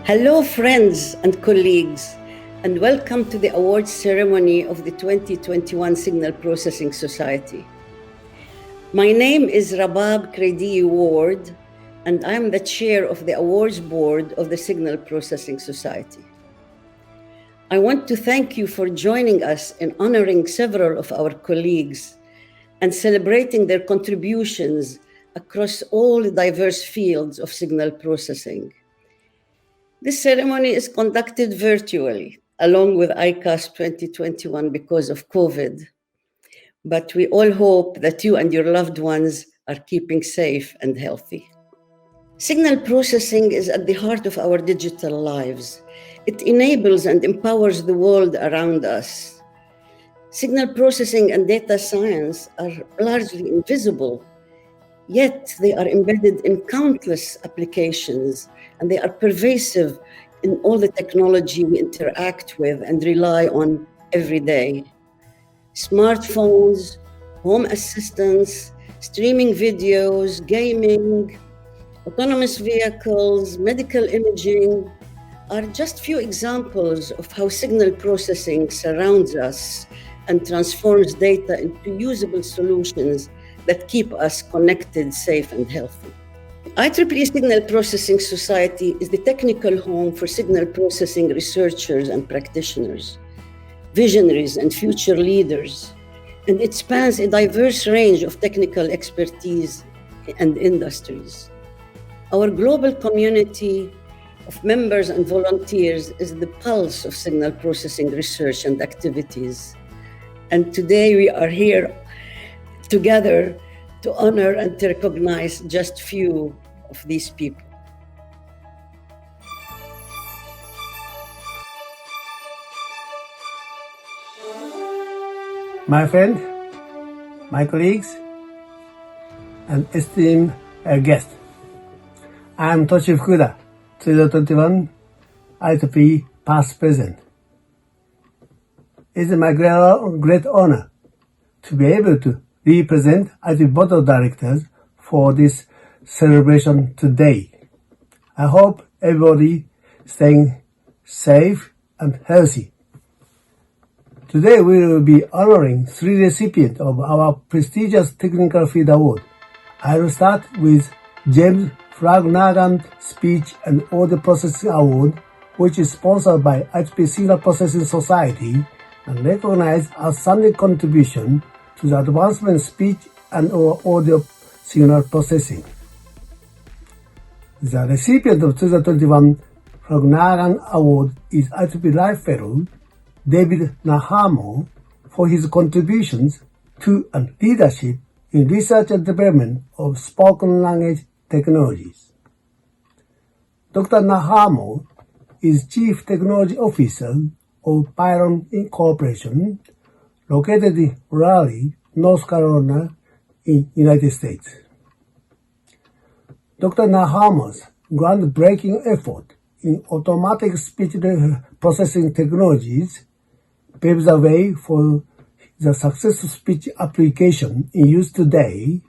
Hello, friends and colleagues, and welcome to the awards ceremony of the 2021 Signal Processing Society. My name is Rabab Ieee Ward, and I'm the chair of the awards board of the Signal Processing Society. I want to thank you for joining us in honoring several of our colleagues and celebrating their contributions across all the diverse fields of signal processing. This ceremony is conducted virtually, along with ICAST 2021 because of COVID. But we all hope that you and your loved ones are keeping safe and healthy. Signal processing is at the heart of our digital lives. It enables and empowers the world around us. Signal processing and data science are largely invisible, yet they are embedded in countless applications, and they are pervasive in all the technology we interact with and rely on every day. Smartphones, home assistants, streaming videos, gaming, autonomous vehicles, medical imaging are just few examples of how signal processing surrounds us and transforms data into usable solutions that keep us connected, safe, and healthy. IEEE Signal Processing Society is the technical home for signal processing researchers and practitioners, visionaries and future leaders, and it spans a diverse range of technical expertise and industries. Our global community of members and volunteers is the pulse of signal processing research and activities. And today we are here together to honor and to recognize just few of these people. My friend, my colleagues, and esteemed guests, I am Toshi Fukuda, 2021 IEEE Past Present. It is my great honor to be able to represent IEEE Board of Directors for this celebration today. I hope everybody staying safe and healthy. Today we will be honoring 3 recipients of our prestigious Technical Field Award. I will start with James Flanagan Speech and Audio Processing Award, which is sponsored by IEEE Signal Processing Society and recognizes outstanding contribution to the advancement of speech and audio signal processing. The recipient of 2021 Flanagan Award is IEEE Life Fellow David Nahamo for his contributions to and leadership in research and development of spoken language technologies. Dr. Nahamo is Chief Technology Officer of Pyron Incorporation, located in Raleigh, North Carolina, in United States. Dr. Nahamo's groundbreaking effort in automatic speech processing technologies paves the way for the successful speech application in use today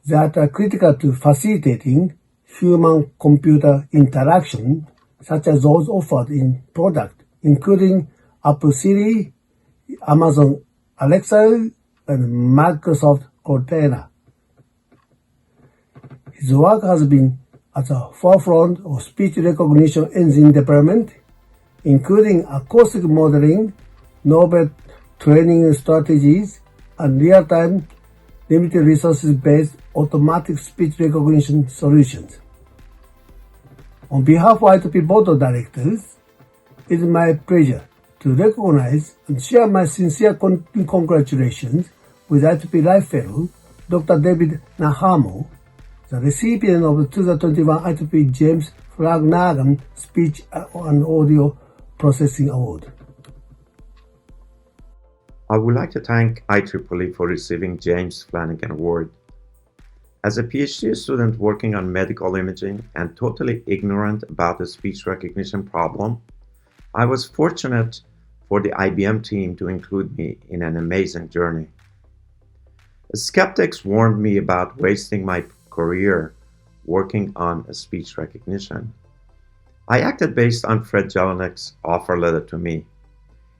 that are critical to facilitating human-computer interaction, such as those offered in products including Apple Siri, Amazon Alexa, and Microsoft Cortana. His work has been at the forefront of speech recognition engine development, including acoustic modeling, novel training strategies, and real-time, limited resources-based automatic speech recognition solutions. On behalf of IEEE Board of Directors, it is my pleasure to recognize and share my sincere congratulations with IEEE Life Fellow, Dr. David Nahamo, the recipient of the 2021 IEEE James Flanagan Speech and Audio Processing Award. I would like to thank IEEE for receiving James Flanagan Award. As a PhD student working on medical imaging and totally ignorant about the speech recognition problem, I was fortunate for the IBM team to include me in an amazing journey. Skeptics warned me about wasting my career working on speech recognition. I acted based on Fred Jelinek's offer letter to me.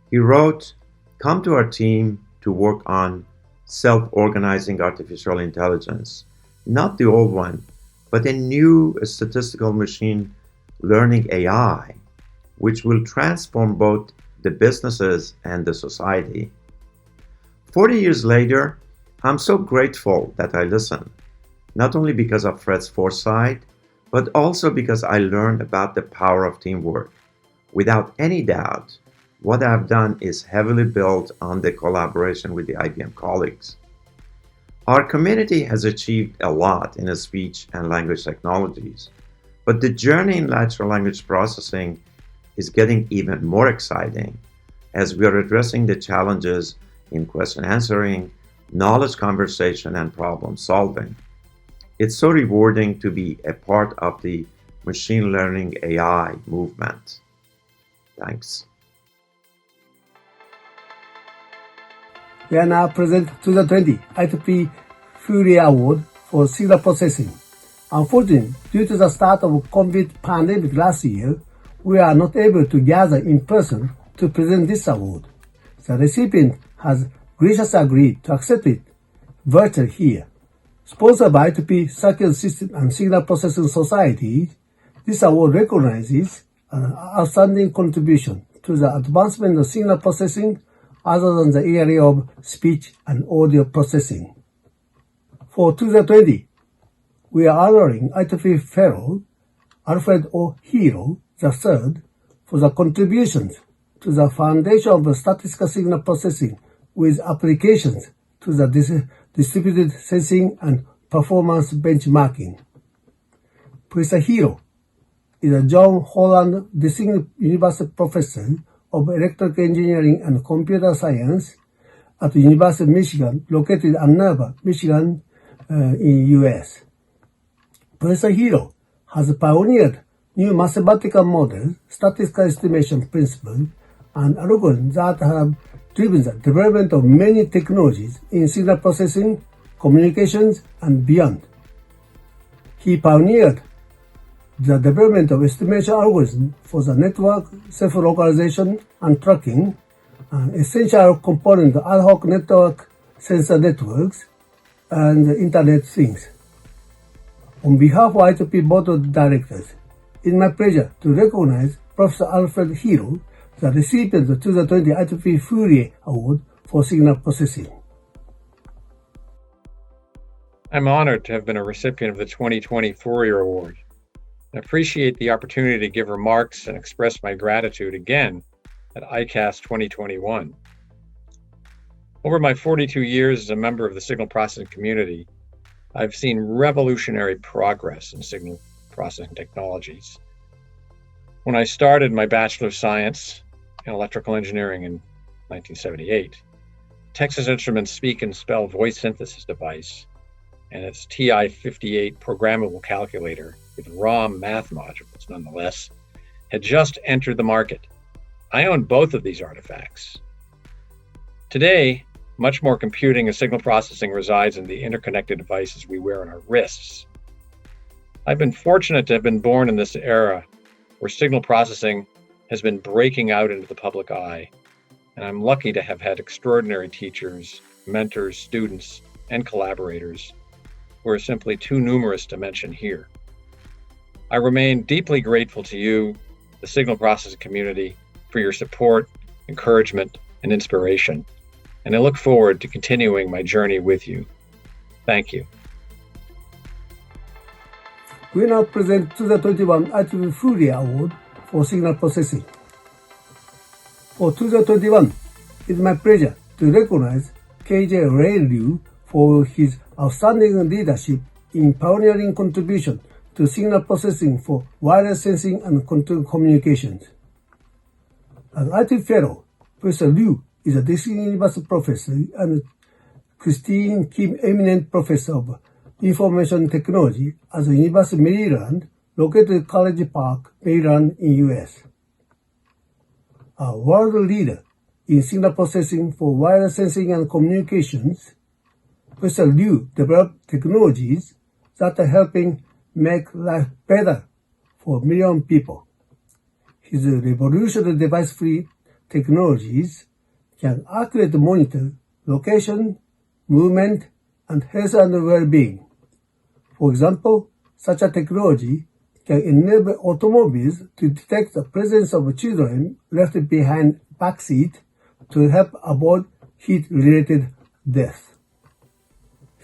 He wrote, "Come to our team to work on self-organizing artificial intelligence, not the old one, but a new statistical machine learning AI, which will transform both the businesses and the society." 40 years later, I'm so grateful that I listened, not only because of Fred's foresight, but also because I learned about the power of teamwork. Without any doubt, what I've done is heavily built on the collaboration with the IBM colleagues. Our community has achieved a lot in speech and language technologies, but the journey in natural language processing is getting even more exciting as we are addressing the challenges in question answering, knowledge conversation, and problem solving. It's so rewarding to be a part of the machine learning AI movement. Thanks. We are now present 2020 Ieee Fury Award for signal processing. Unfortunately, due to the start of COVID pandemic last year, we are not able to gather in person to present this award. The recipient has graciously agreed to accept it virtually here. Sponsored by Ieee Circuit System and Signal Processing Society, this award recognizes an outstanding contribution to the advancement of signal processing other than the area of speech and audio processing. For 2020, we are honoring Ieee Fellow Alfred O. Hero III for the contributions to the foundation of statistical signal processing with applications to the distributed sensing and performance benchmarking. Professor Hero is a John Holland Distinguished University Professor of Electrical Engineering and Computer Science at the University of Michigan, located in Ann Arbor, Michigan, in U.S. Professor Hero has pioneered new mathematical models, statistical estimation principles, and algorithms that have driven the development of many technologies in signal processing, communications, and beyond. He pioneered the development of estimation algorithms for the network, self-localization, and tracking, an essential component of ad hoc network sensor networks and the Internet Things. On behalf of Ieee Board of Directors, it's my pleasure to recognize Professor Alfred Hero, the recipient of the 2020 Ieee Fury Award for Signal Processing. I'm honored to have been a recipient of the 2020 Fury Award. I appreciate the opportunity to give remarks and express my gratitude again at ICAST 2021. Over my 42 years as a member of the signal processing community, I've seen revolutionary progress in signal processing technologies. When I started my Bachelor of Science in Electrical Engineering in 1978, Texas Instruments Speak and Spell voice synthesis device and its TI-58 programmable calculator with ROM math modules, nonetheless, had just entered the market. I owned both of these artifacts. Today, much more computing and signal processing resides in the interconnected devices we wear on our wrists. I've been fortunate to have been born in this era where signal processing has been breaking out into the public eye, and I'm lucky to have had extraordinary teachers, mentors, students, and collaborators who are simply too numerous to mention here. I remain deeply grateful to you, the signal processing community, for your support, encouragement, and inspiration, and I look forward to continuing my journey with you. Thank you. We now present 2021 Ieee Fury Award for Signal Processing. For 2021, it's my pleasure to recognize KJ Ray Liu for his outstanding leadership in pioneering contribution to signal processing for wireless sensing and communications. As Ieee Fellow, Professor Liu is a Distinguished University Professor and Christine Kim Eminent Professor of Information Technology at the University of Maryland, located in College Park, Maryland in U.S. A world leader in signal processing for wireless sensing and communications, Professor Liu developed technologies that are helping make life better for millions of people. His revolutionary device-free technologies can accurately monitor location, movement, and health and well-being. For example, such a technology can enable automobiles to detect the presence of children left behind backseat to help avoid heat-related death.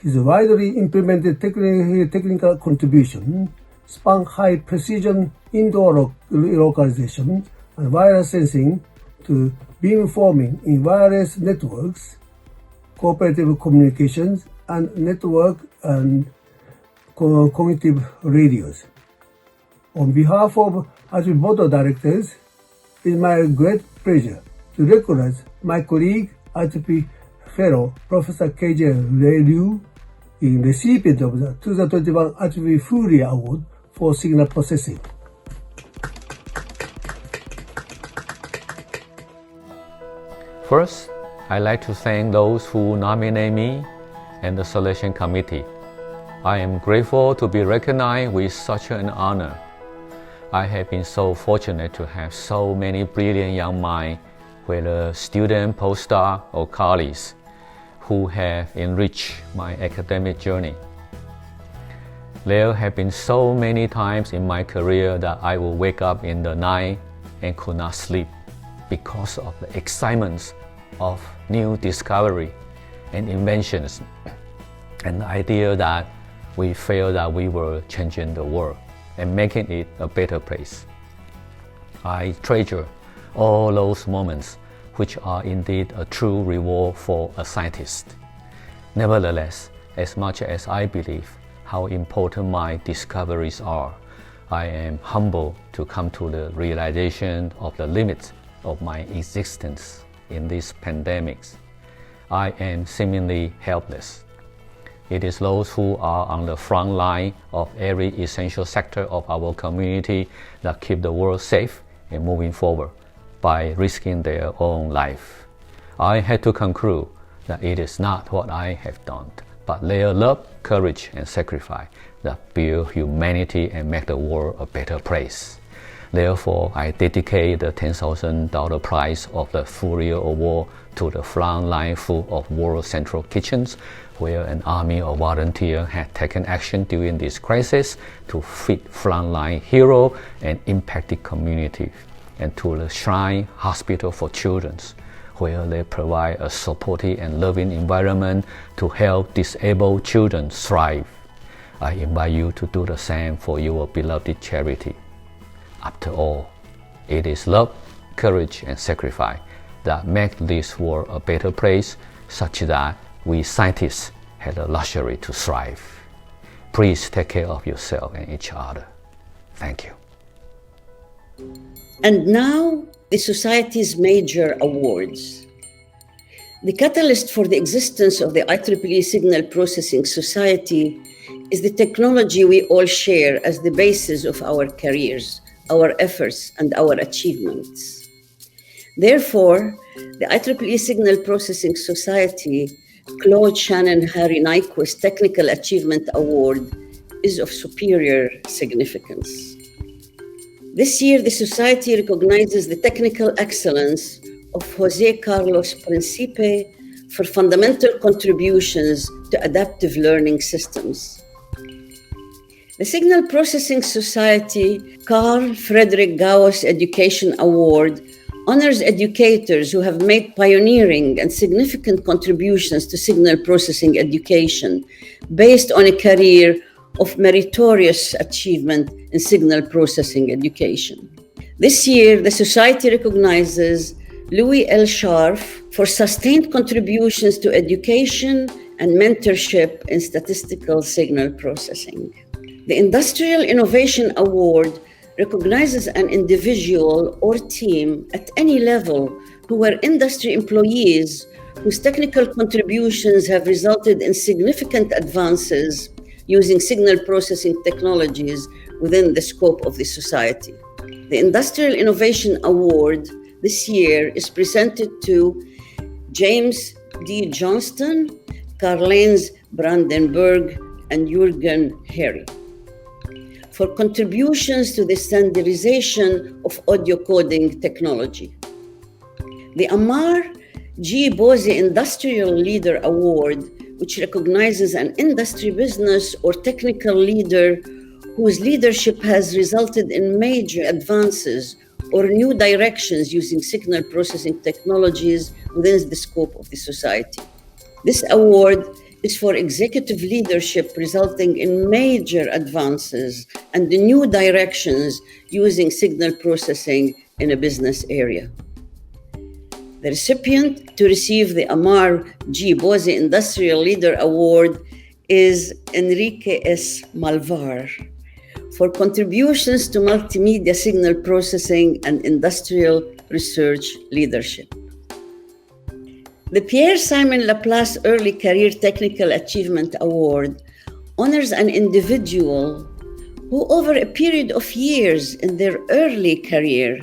His widely implemented technical contribution span high-precision indoor localization and wireless sensing to beamforming in wireless networks, cooperative communications, and network and cognitive radios. On behalf of IEEE Board of Directors, it is my great pleasure to recognize my colleague, IEEE Fellow, Professor K.J. Liu, in recipient of the 2021 IEEE Fury Award for signal processing. First, I'd like to thank those who nominate me and the selection committee. I am grateful to be recognized with such an honor. I have been so fortunate to have so many brilliant young minds, whether student, postdoc, or colleagues, who have enriched my academic journey. There have been so many times in my career that I will wake up in the night and could not sleep because of the excitement of new discovery and inventions, and the idea that we felt that we were changing the world and making it a better place. I treasure all those moments, which are indeed a true reward for a scientist. Nevertheless, as much as I believe how important my discoveries are, I am humbled to come to the realization of the limits of my existence in these pandemics. I am seemingly helpless. It is those who are on the front line of every essential sector of our community that keep the world safe and moving forward by risking their own life. I had to conclude that it is not what I have done, but their love, courage, and sacrifice that build humanity and make the world a better place. Therefore, I dedicate the $10,000 prize of the Fury Award to the frontline food of World Central Kitchens, where an army of volunteers had taken action during this crisis to feed frontline heroes and impacted communities, and to the Shrine Hospital for Children, where they provide a supportive and loving environment to help disabled children thrive. I invite you to do the same for your beloved charity. After all, it is love, courage, and sacrifice that make this world a better place, such that we scientists have the luxury to thrive. Please take care of yourself and each other. Thank you. And now, the Society's major awards. The catalyst for the existence of the IEEE Signal Processing Society is the technology we all share as the basis of our careers, our efforts, and our achievements. Therefore, the IEEE Signal Processing Society Claude Shannon Harry Nyquist Technical Achievement Award is of superior significance. This year, the Society recognizes the technical excellence of José Carlos Principe for fundamental contributions to adaptive learning systems. The Signal Processing Society Carl Friedrich Gauss Education Award honors educators who have made pioneering and significant contributions to signal processing education based on a career of meritorious achievement in signal processing education. This year, the Society recognizes Louis L. Scharf for sustained contributions to education and mentorship in statistical signal processing. The Industrial Innovation Award recognizes an individual or team at any level who were industry employees whose technical contributions have resulted in significant advances using signal processing technologies within the scope of the Society. The Industrial Innovation Award this year is presented to James D. Johnston, Karl-Heinz Brandenburg, and Jürgen Herry. for contributions to the standardization of audio coding technology. The Ammar G. Bose Industrial Leader Award, which recognizes an industry, business, or technical leader whose leadership has resulted in major advances or new directions using signal processing technologies within the scope of the society. This award is for executive leadership resulting in major advances and the new directions using signal processing in a business area. The recipient to receive the Ammar G. Bose Industrial Leader Award is Enrique S. Malvar for contributions to multimedia signal processing and industrial research leadership. The Pierre-Simon Laplace Early Career Technical Achievement Award honors an individual who, over a period of years in their early career,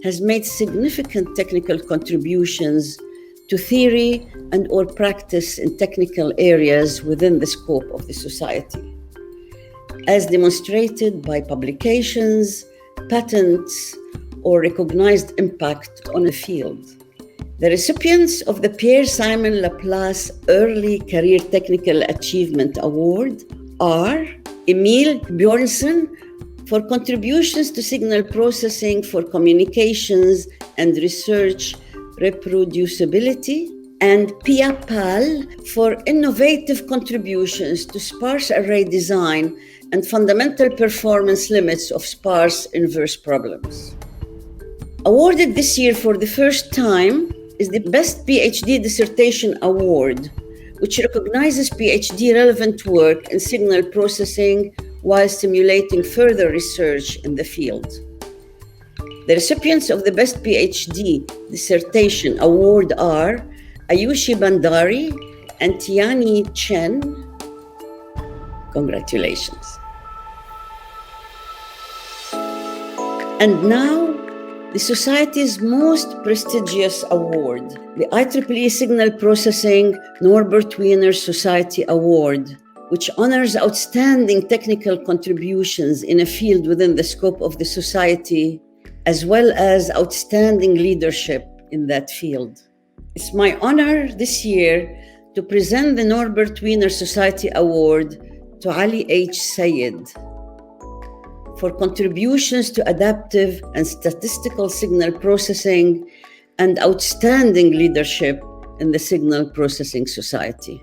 has made significant technical contributions to theory and or practice in technical areas within the scope of the society, as demonstrated by publications, patents, or recognized impact on a field. The recipients of the Pierre-Simon Laplace Early Career Technical Achievement Award are Emil Bjornson for contributions to signal processing for communications and research reproducibility, and Pia Pal for innovative contributions to sparse array design and fundamental performance limits of sparse inverse problems. Awarded this year for the first time is the Best PhD Dissertation Award, which recognizes PhD relevant work in signal processing while stimulating further research in the field. The recipients of the Best PhD Dissertation Award are Ayushi Bandari and Tiani Chen. Congratulations. And now, the Society's most prestigious award, the IEEE Signal Processing Norbert Wiener Society Award, which honors outstanding technical contributions in a field within the scope of the society, as well as outstanding leadership in that field. It's my honor this year to present the Norbert Wiener Society Award to Ali H. Sayed for contributions to adaptive and statistical signal processing and outstanding leadership in the Signal Processing Society.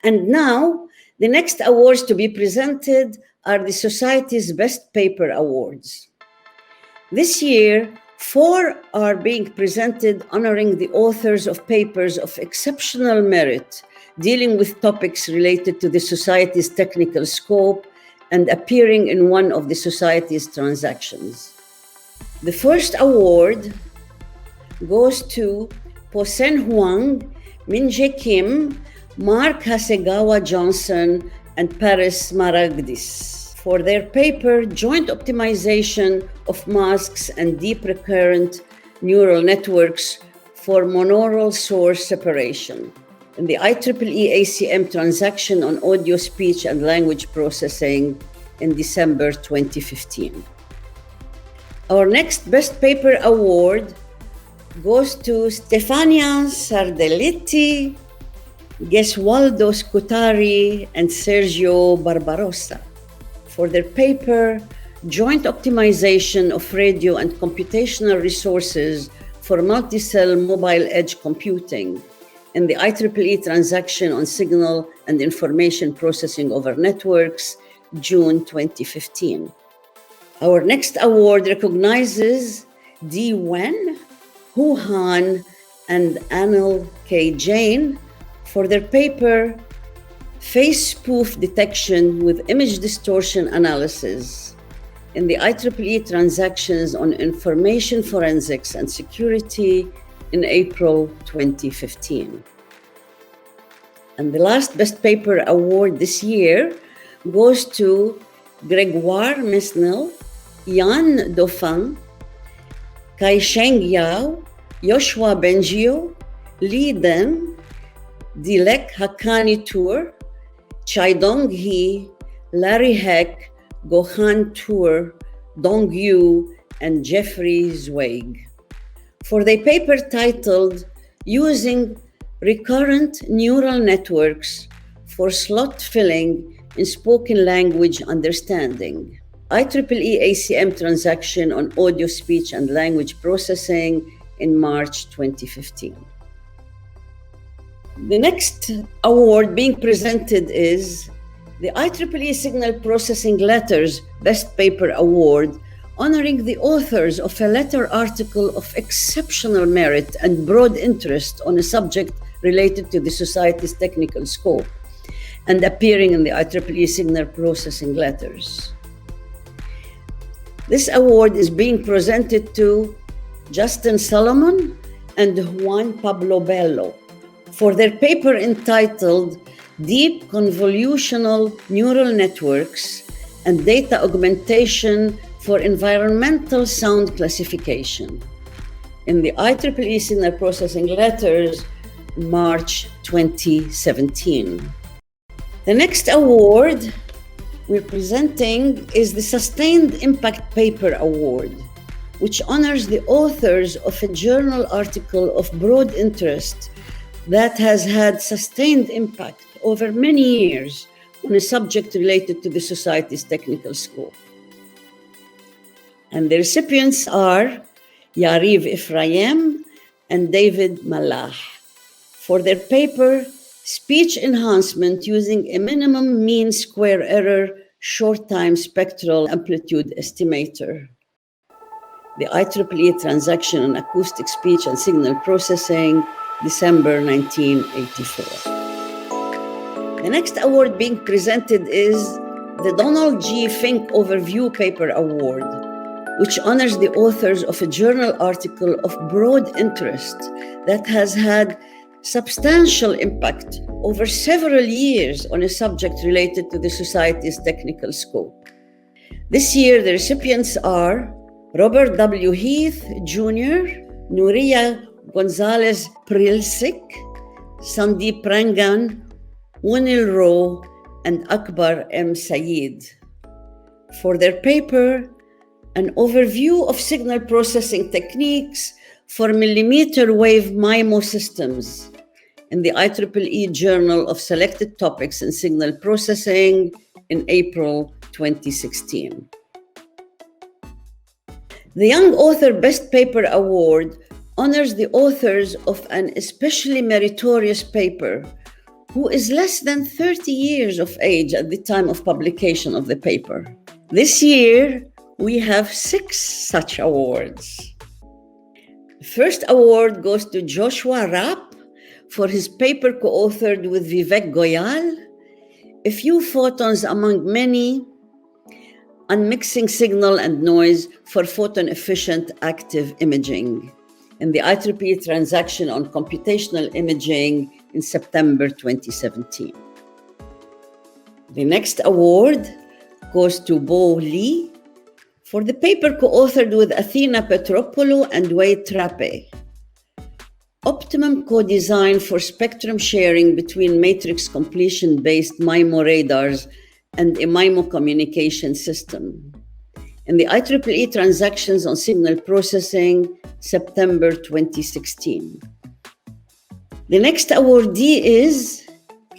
And now, the next awards to be presented are the Society's Best Paper Awards. This year, 4 are being presented honoring the authors of papers of exceptional merit, dealing with topics related to the Society's technical scope and appearing in one of the Society's transactions. The first award goes to Po-Sen Huang, Min-jae Kim, Mark Hasegawa Johnson, and Paris Maragdis for their paper Joint Optimization of Masks and Deep Recurrent Neural Networks for Monaural Source Separation in the IEEE ACM transaction on audio, speech, and language processing in December 2015. Our next Best Paper Award goes to Stefania Sardelletti, Gesualdo Scutari, and Sergio Barbarossa for their paper Joint Optimization of Radio and Computational Resources for Multi-Cell Mobile Edge Computing in the IEEE transaction on signal and information processing over networks, June 2015. Our next award recognizes Di Wen, Hu Han, and Anil K. Jain for their paper Face Spoof Detection with Image Distortion Analysis in the IEEE transactions on information forensics and security in April 2015. And the last Best Paper Award this year goes to Grégoire Mesnil, Yann Dauphin, Kai-Sheng Yao, Yoshua Bengio, Li Den, Dilek Haqqani Tour, Chaidong He, Larry Heck, Gohan Tour, Dong Yu, and Jeffrey Zweig, for their paper titled Using Recurrent Neural Networks for Slot Filling in Spoken Language Understanding, IEEE ACM transaction on audio, speech, and language processing in March 2015. The next award being presented is the IEEE Signal Processing Letters Best Paper Award, honoring the authors of a letter article of exceptional merit and broad interest on a subject related to the society's technical scope and appearing in the IEEE Signal Processing Letters. This award is being presented to Justin Solomon and Juan Pablo Bello for their paper entitled Deep Convolutional Neural Networks and Data Augmentation for Environmental Sound Classification in the IEEE Signal Processing Letters, March 2017. The next award we're presenting is the Sustained Impact Paper Award, which honors the authors of a journal article of broad interest that has had sustained impact over many years on a subject related to the society's technical scope. And the recipients are Yariv Ephraim and David Malach for their paper, Speech Enhancement Using a Minimum Mean Square Error Short Time Spectral Amplitude Estimator, the IEEE Transaction on Acoustic Speech and Signal Processing, December 1984. The next award being presented is the Donald G. Fink Overview Paper Award, which honors the authors of a journal article of broad interest that has had substantial impact over several years on a subject related to the society's technical scope. This year, the recipients are Robert W. Heath, Jr., Nuria Gonzalez Prilsik, Sandeep Rangan, Wunil Rowe, and Akbar M. Saeed for their paper, An Overview of Signal Processing Techniques for Millimeter Wave MIMO Systems in the IEEE Journal of Selected Topics in Signal Processing in April 2016. The Young Author Best Paper Award honors the authors of an especially meritorious paper who is less than 30 years of age at the time of publication of the paper. This year, we have 6 such awards. The first award goes to Joshua Rapp for his paper co-authored with Vivek Goyal, A Few Photons Among Many, Unmixing Signal and Noise for Photon-Efficient Active Imaging in the IEEE Transaction on Computational Imaging in September 2017. The next award goes to Bo Lee for the paper co-authored with Athena Petropoulou and Wade Trappe, Optimum Co-Design for Spectrum Sharing Between Matrix Completion-Based MIMO Radars and a MIMO Communication System in the IEEE Transactions on Signal Processing, September 2016. The next awardee is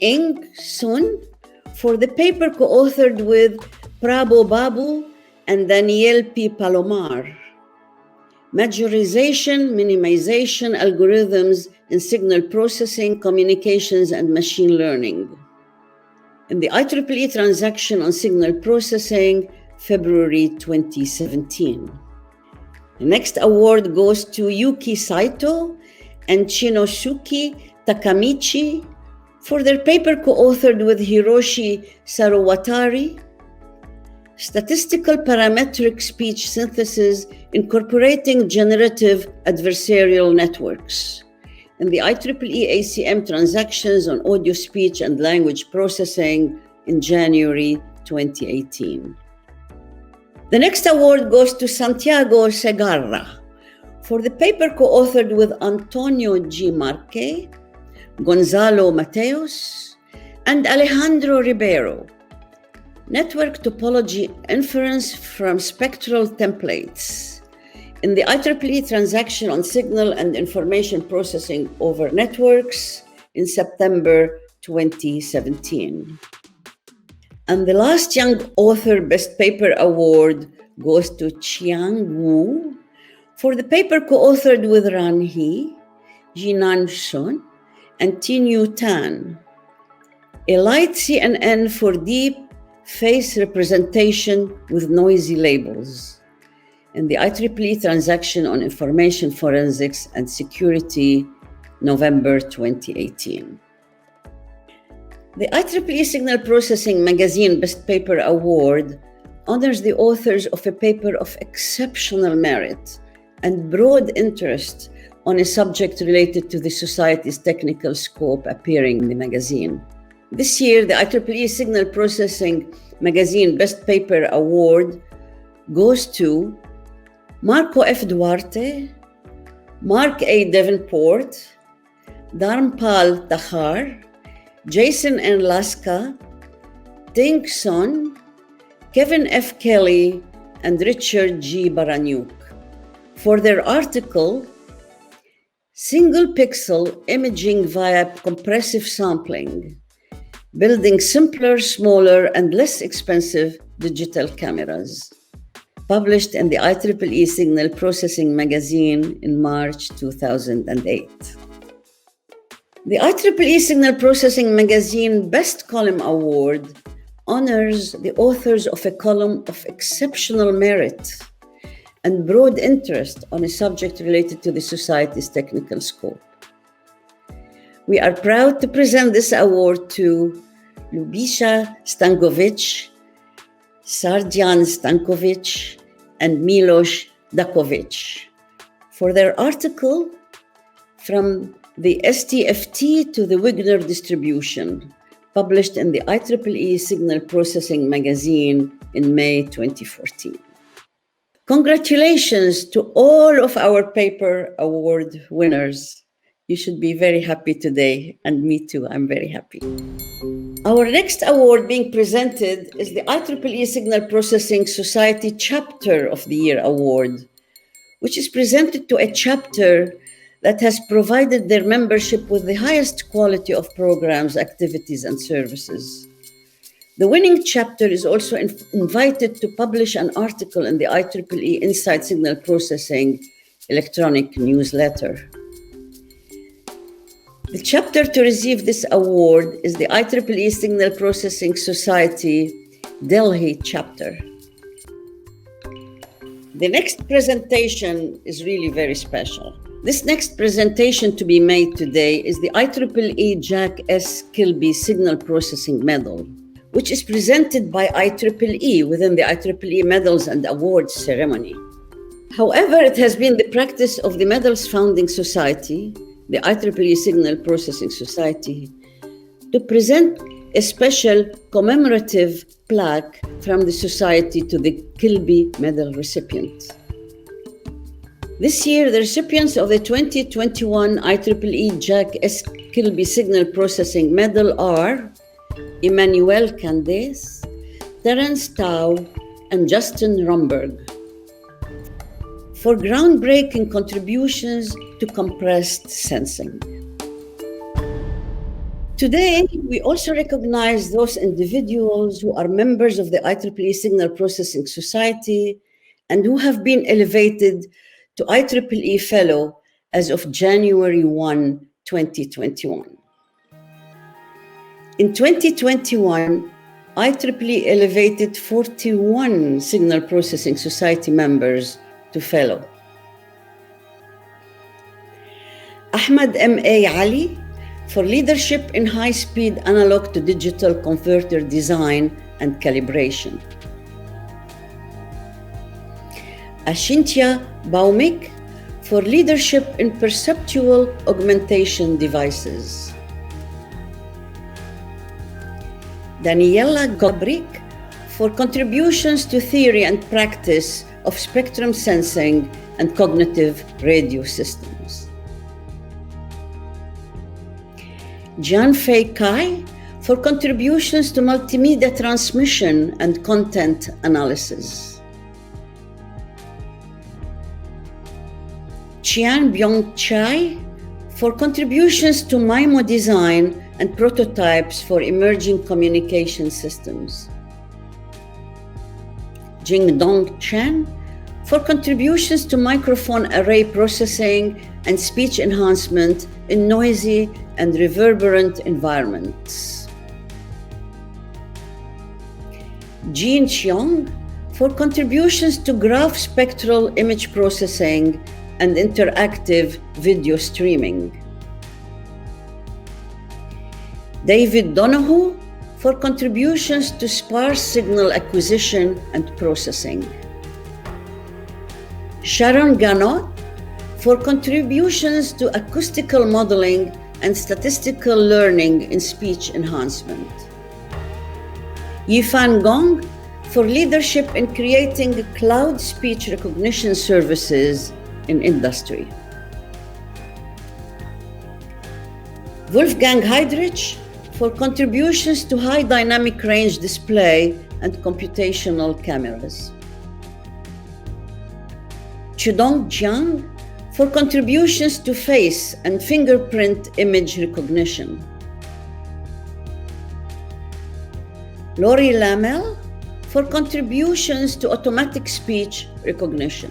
Ing Sun for the paper co-authored with Prabhu Babu and Daniel P. Palomar, Majorization, Minimization Algorithms in Signal Processing, Communications, and Machine Learning in the IEEE Transaction on Signal Processing, February 2017. The next award goes to Yuki Saito and Chinosuke Takamichi for their paper co-authored with Hiroshi Saruwatari, Statistical Parametric Speech Synthesis Incorporating Generative Adversarial Networks in the IEEE ACM Transactions on Audio, Speech, and Language Processing in January 2018. The next award goes to Santiago Segarra for the paper co-authored with Antonio G. Marque, Gonzalo Mateos, and Alejandro Ribeiro, network topology inference from spectral templates in the IEEE transaction on signal and information processing over networks in September 2017. And the last Young Author Best Paper Award goes to Qiang Wu for the paper co-authored with Ran He, Jinan Shun, and Tinyu Tan, a light CNN for deep face representation with noisy labels, in the IEEE transaction on information forensics and security, November 2018. The IEEE Signal Processing Magazine Best Paper Award honors the authors of a paper of exceptional merit and broad interest on a subject related to the society's technical scope appearing in the magazine. This year, the IEEE Signal Processing Magazine Best Paper Award goes to Marco F. Duarte, Mark A. Davenport, Dharmpal Tahar, Jason N. Laska, Ting Son, Kevin F. Kelly, and Richard G. Baranyuk for their article, Single Pixel Imaging via Compressive Sampling, Building Simpler, Smaller, and Less Expensive Digital Cameras, published in the IEEE Signal Processing Magazine in March 2008. The IEEE Signal Processing Magazine Best Column Award honors the authors of a column of exceptional merit and broad interest on a subject related to the society's technical scope. We are proud to present this award to Lubisha Stankovic, Sardjan Stankovic, and Milos Dakovic for their article From the STFT to the Wigner Distribution, published in the IEEE Signal Processing Magazine in May 2014. Congratulations to all of our paper award winners. You should be very happy today, and me too, I'm very happy. Our next award being presented is the IEEE Signal Processing Society Chapter of the Year Award, which is presented to a chapter that has provided their membership with the highest quality of programs, activities, and services. The winning chapter is also invited to publish an article in the IEEE Inside Signal Processing electronic newsletter. The chapter to receive this award is the IEEE Signal Processing Society Delhi chapter. The next presentation is really very special. This next presentation to be made today is the IEEE Jack S. Kilby Signal Processing Medal, which is presented by IEEE within the IEEE Medals and Awards ceremony. However, it has been the practice of the medal's founding society, the IEEE Signal Processing Society, to present a special commemorative plaque from the society to the Kilby Medal recipient. This year, the recipients of the 2021 IEEE Jack S. Kilby Signal Processing Medal are Emmanuel Candes, Terence Tao, and Justin Romberg for groundbreaking contributions to compressed sensing. Today, we also recognize those individuals who are members of the IEEE Signal Processing Society and who have been elevated to Ieee Fellow as of January 1, 2021. In 2021, IEEE elevated 41 Signal Processing Society members to Fellow. Ahmad M.A. Ali for leadership in high-speed analog to digital converter design and calibration. Ashintya Baumik for leadership in perceptual augmentation devices. Daniela Gobrik for contributions to theory and practice of spectrum sensing and cognitive radio systems. Jianfei Kai for contributions to multimedia transmission and content analysis. Chian Byung Chai for contributions to MIMO design and prototypes for emerging communication systems. Jingdong Chen for contributions to microphone array processing and speech enhancement in noisy and reverberant environments. Jean Chiong for contributions to graph spectral image processing and interactive video streaming. David Donoghue for contributions to sparse signal acquisition and processing. Sharon Ganot for contributions to acoustical modeling and statistical learning in speech enhancement. Yifan Gong for leadership in creating cloud speech recognition services in industry. Wolfgang Heidrich for contributions to high dynamic range display and computational cameras. Chudong Jiang for contributions to face and fingerprint image recognition. Laurie Lamel for contributions to automatic speech recognition.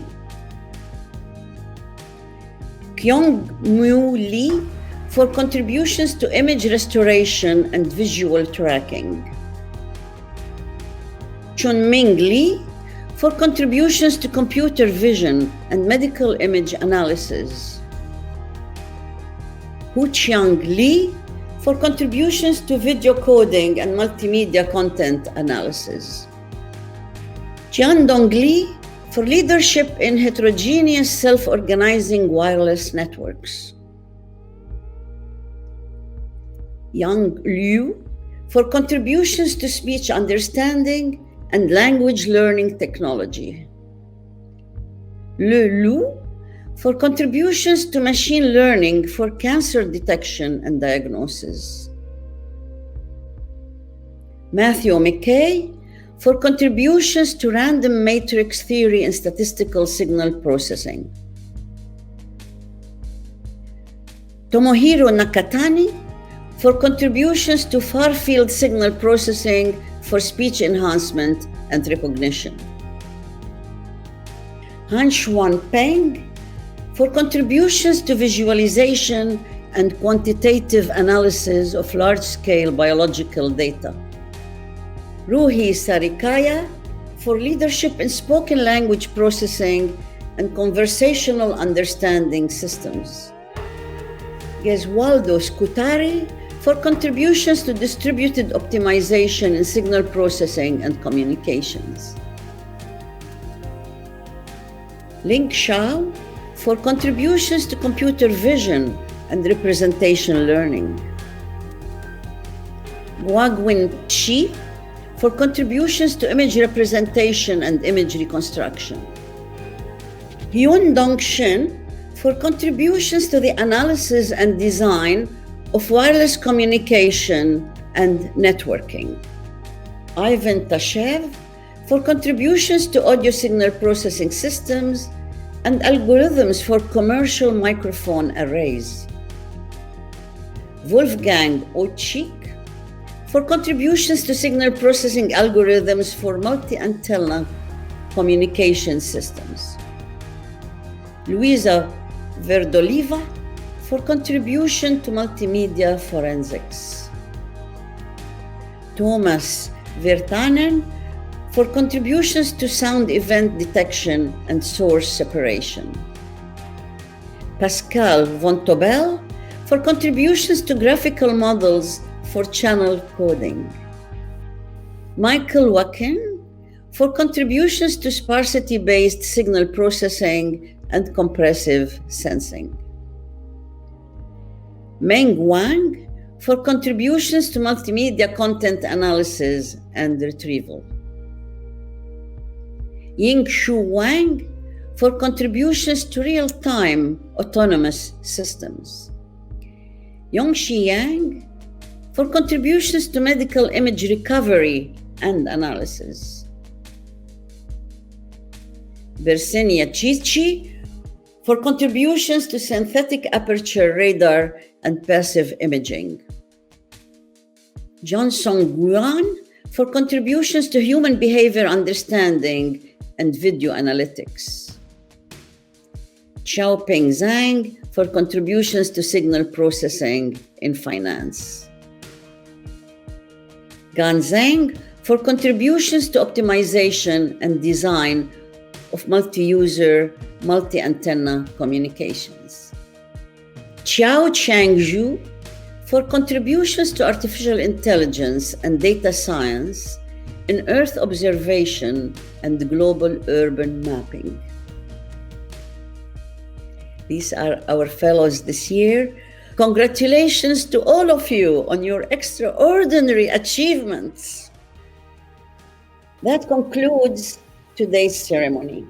Kyung Mu Lee for contributions to image restoration and visual tracking. Chunming Lee for contributions to computer vision and medical image analysis. Hu Chiang Lee for contributions to video coding and multimedia content analysis. Jiandong Li for leadership in heterogeneous self-organizing wireless networks. Yang Liu for contributions to speech understanding and language learning technology. Le Lu for contributions to machine learning for cancer detection and diagnosis. Matthew McKay for contributions to random matrix theory and statistical signal processing. Tomohiro Nakatani for contributions to far-field signal processing for speech enhancement and recognition. Han Xuan Peng for contributions to visualization and quantitative analysis of large-scale biological data. Ruhi Sarikaya for leadership in spoken language processing and conversational understanding systems. Gesualdo Scutari for contributions to distributed optimization in signal processing and communications. Ling Shao for contributions to computer vision and representation learning. Guagwin Chi for contributions to image representation and image reconstruction. Hyun Dong Shin for contributions to the analysis and design of wireless communication and networking. Ivan Tashev for contributions to audio signal processing systems and algorithms for commercial microphone arrays. Wolfgang Ochik for contributions to signal processing algorithms for multi-antenna communication systems. Luisa Verdoliva for contribution to multimedia forensics. Thomas Virtanen for contributions to sound event detection and source separation. Pascal von Tobel for contributions to graphical models for channel coding. Michael Wakin for contributions to sparsity-based signal processing and compressive sensing. Meng Wang for contributions to multimedia content analysis and retrieval. Ying-Shu Wang for contributions to real-time autonomous systems. Yongxi Yang for contributions to medical image recovery and analysis. Bersenia Chichi for contributions to synthetic aperture radar and passive imaging. Johnson Guan for contributions to human behavior understanding and video analytics. Xiaoping Zhang for contributions to signal processing in finance. Gan Zhang for contributions to optimization and design of multi-user, multi-antenna communications. Qiao Changzhu for contributions to artificial intelligence and data science in Earth observation and global urban mapping. These are our fellows this year. Congratulations to all of you on your extraordinary achievements. That concludes today's ceremony.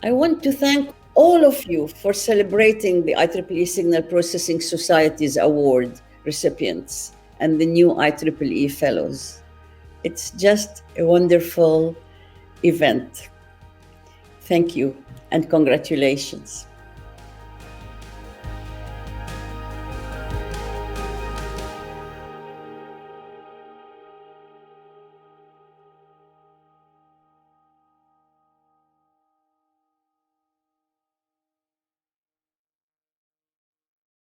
I want to thank all of you for celebrating the IEEE Signal Processing Society's award recipients and the new IEEE Fellows. It's just a wonderful event. Thank you and congratulations.